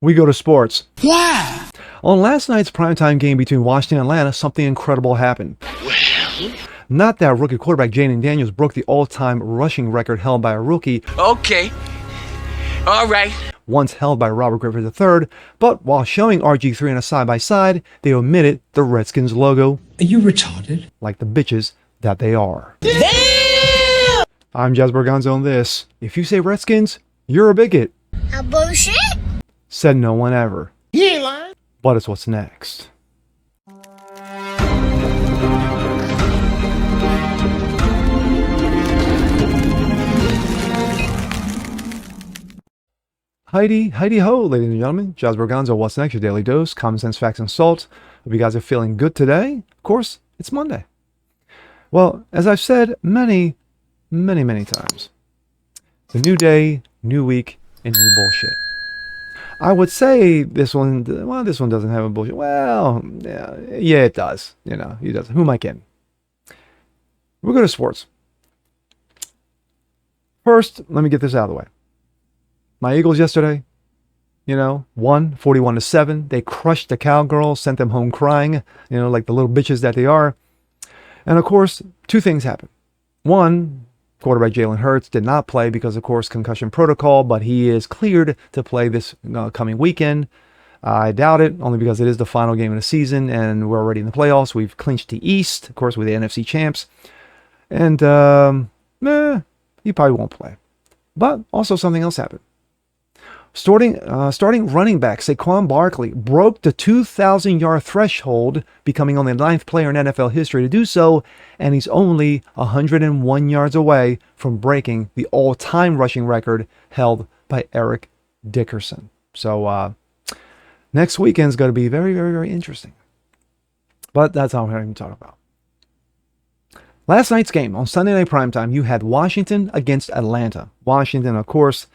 we go to sports. Why? On last night's primetime game between Washington and Atlanta, something incredible happened. Well, Not that rookie quarterback Jaden Daniels broke the all-time rushing record held by a rookie, okay. All right. once held by Robert Griffin III, but while showing RG3 in a side-by-side, they omitted the Redskins logo, Are you retarded? like the bitches that they are. Damn! I'm Jazz Berganzo on this. If you say Redskins, you're a bigot. A bullshit? Said no one ever. You ain't lying. But it's what's next. Heidi ho, ladies and gentlemen. Jazz Berganzo, what's next? Your daily dose, common sense, facts, and salt. Hope you guys are feeling good today. Of course, it's Monday. Well, as I've said many times, it's a new day, new week, and new bullshit. I would say this one doesn't have a bullshit. Well, yeah, it does. You know, it does. Who am I kidding? We're going to sports. First, let me get this out of the way. My Eagles yesterday, won 41-7. They crushed the Cowgirls, sent them home crying, like the little bitches that they are. And of course, two things happened. One, quarterback Jalen Hurts did not play because, of course, concussion protocol, but he is cleared to play this coming weekend. I doubt it, only because it is the final game of the season, and we're already in the playoffs. We've clinched the East, of course, with the NFC champs. And, he probably won't play. But also something else happened. Starting running back Saquon Barkley broke the 2,000-yard threshold, becoming only the 9th player in NFL history to do so, and he's only 101 yards away from breaking the all-time rushing record held by Eric Dickerson. So next weekend's going to be very, very, very interesting. But that's all I'm going to talk about. Last night's game on Sunday Night Primetime, you had Washington against Atlanta. Washington, of course,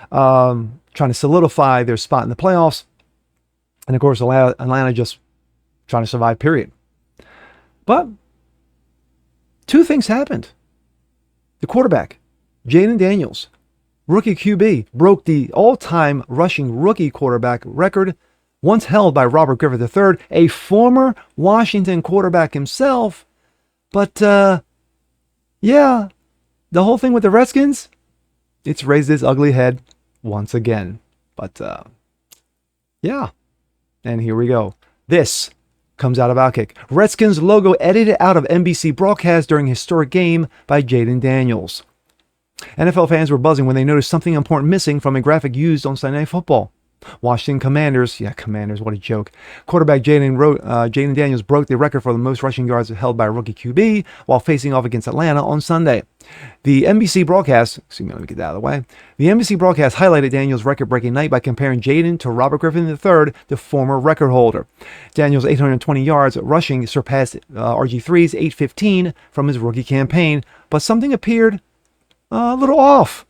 trying to solidify their spot in the playoffs. And of course, Atlanta just trying to survive, period. But two things happened. The quarterback, Jaden Daniels, rookie QB, broke the all-time rushing rookie quarterback record once held by Robert Griffin III, a former Washington quarterback himself. But, the whole thing with the Redskins, it's raised its ugly head once again. But and here we go. This comes out of Outkick. Redskins logo edited out of NBC broadcast during historic game by Jaden Daniels. NFL fans were buzzing when they noticed something important missing from a graphic used on Sunday Night Football. Washington Commanders, what a joke. Quarterback Jaden Daniels broke the record for the most rushing yards held by a rookie QB while facing off against Atlanta on Sunday. The NBC broadcast, let me get that out of the way. The NBC broadcast highlighted Daniels' record-breaking night by comparing Jaden to Robert Griffin III, the former record holder. Daniels' 820 yards rushing surpassed RG3's 815 from his rookie campaign, but something appeared a little off.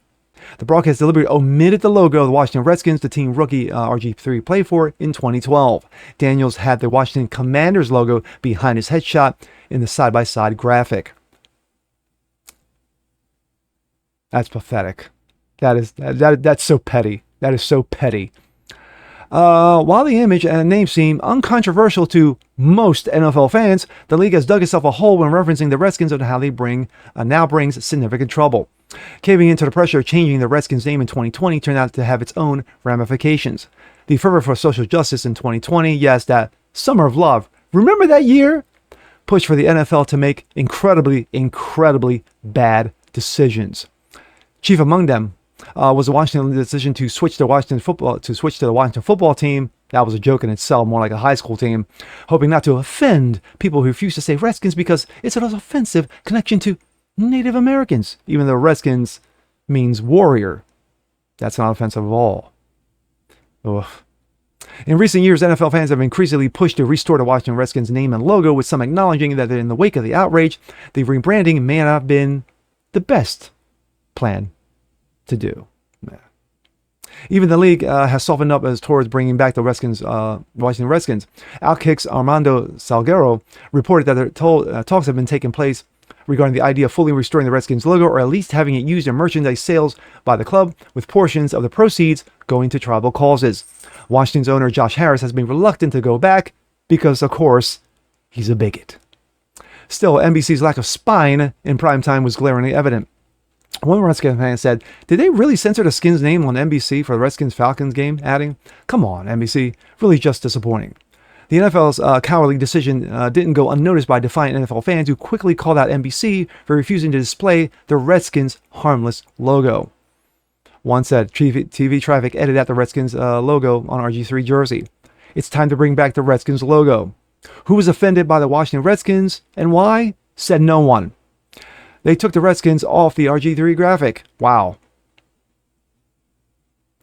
The broadcast deliberately omitted the logo of the Washington Redskins, the team rookie RG3 played for in 2012. Daniels had the Washington Commanders logo behind his headshot in the side-by-side graphic. That's pathetic. That's so petty. That is so petty. While the image and name seem uncontroversial to most NFL fans, the league has dug itself a hole when referencing the Redskins and how they now brings significant trouble. Caving into the pressure of changing the Redskins name in 2020 turned out to have its own ramifications. The fervor for social justice in 2020, yes, that summer of love, remember that year? Pushed for the NFL to make incredibly bad decisions. Chief among them was the Washington decision to switch to the Washington football team. That was a joke in itself, more like a high school team, hoping not to offend people who refuse to say Redskins because it's an offensive connection to Native Americans, even though Redskins means warrior. That's not offensive at all. Ugh. In recent years, NFL fans have increasingly pushed to restore the Washington Redskins name and logo, with some acknowledging that in the wake of the outrage, the rebranding may not have been the best plan to do. Even the league has softened up as towards bringing back the Washington Redskins. Outkick's Armando Salguero reported that talks have been taking place regarding the idea of fully restoring the Redskins logo, or at least having it used in merchandise sales by the club, with portions of the proceeds going to tribal causes. Washington's owner Josh Harris has been reluctant to go back because, of course, he's a bigot. Still, NBC's lack of spine in primetime was glaringly evident. One Redskins fan said, "Did they really censor the Skins name on NBC for the Redskins-Falcons game?" Adding, "Come on, NBC, really just disappointing." The NFL's cowardly decision didn't go unnoticed by defiant NFL fans who quickly called out NBC for refusing to display the Redskins' harmless logo. One said, "TV traffic edited out the Redskins logo on RG3 jersey. It's time to bring back the Redskins logo." Who was offended by the Washington Redskins and why? Said no one. They took the Redskins off the RG3 graphic. Wow.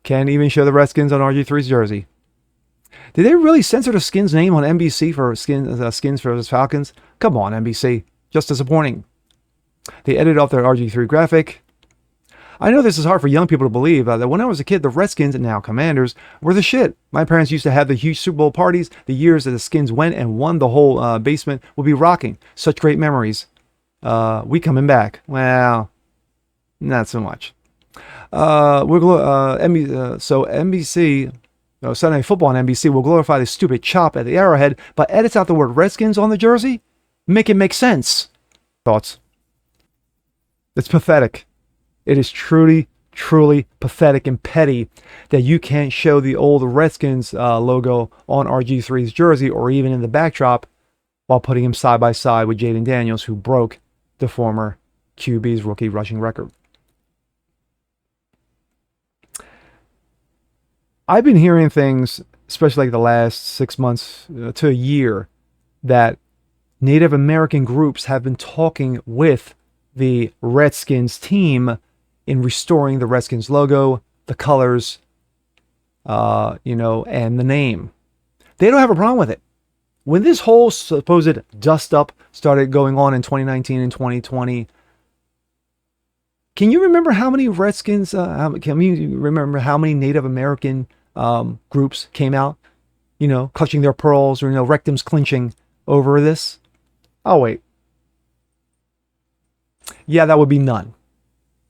Can't even show the Redskins on RG3's jersey. Did they really censor the Skins name on NBC for Skins versus Falcons? Come on, NBC. Just disappointing. They edited off their RG3 graphic. I know this is hard for young people to believe that when I was a kid, the Redskins, now Commanders, were the shit. My parents used to have the huge Super Bowl parties. The years that the Skins went and won the whole basement would be rocking. Such great memories. We coming back. Well, not so much. NBC, Sunday Night Football on NBC will glorify the stupid chop at the Arrowhead, but edits out the word Redskins on the jersey? Make it make sense. Thoughts? It's pathetic. It is truly, truly pathetic and petty that you can't show the old Redskins logo on RG3's jersey or even in the backdrop while putting him side by side with Jaden Daniels, who broke the former QB's rookie rushing record. I've been hearing things, especially like the last 6 months to a year, that Native American groups have been talking with the Redskins team in restoring the Redskins logo, the colors, and the name. They don't have a problem with it. When this whole supposed dust up started going on in 2019 and 2020, can you remember how many Redskins, can you remember how many Native American groups came out, clutching their pearls or, rectums clinching over this? Oh, wait. Yeah, that would be none.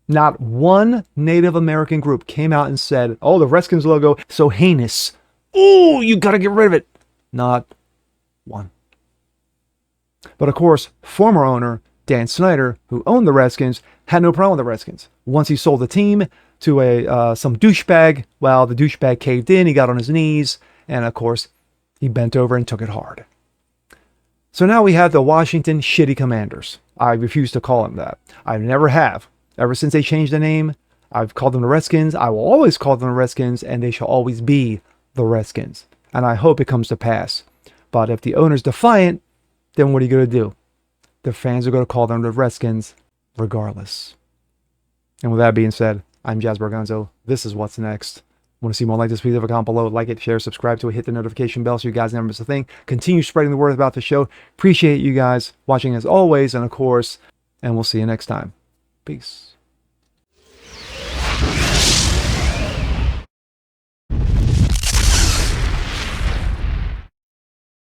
Not one Native American group came out and said, "Oh, the Redskins logo, so heinous. Oh, you got to get rid of it." Not one. But of course, former owner Dan Snyder, who owned the Redskins, had no problem with the Redskins. Once he sold the team to some douchebag, well, the douchebag caved in, he got on his knees, and of course, he bent over and took it hard. So now we have the Washington Shitty Commanders. I refuse to call them that. I never have. Ever since they changed the name, I've called them the Redskins. I will always call them the Redskins, and they shall always be the Redskins. And I hope it comes to pass. But if the owner's defiant, then what are you going to do? The fans are going to call them the Redskins regardless. And with that being said, I'm Jazz Bargonzo. This is What's Next. Want to see more like this? Please leave a comment below. Like it, share, subscribe to it, hit the notification bell so you guys never miss a thing. Continue spreading the word about the show. Appreciate you guys watching as always, and of course, and we'll see you next time. Peace.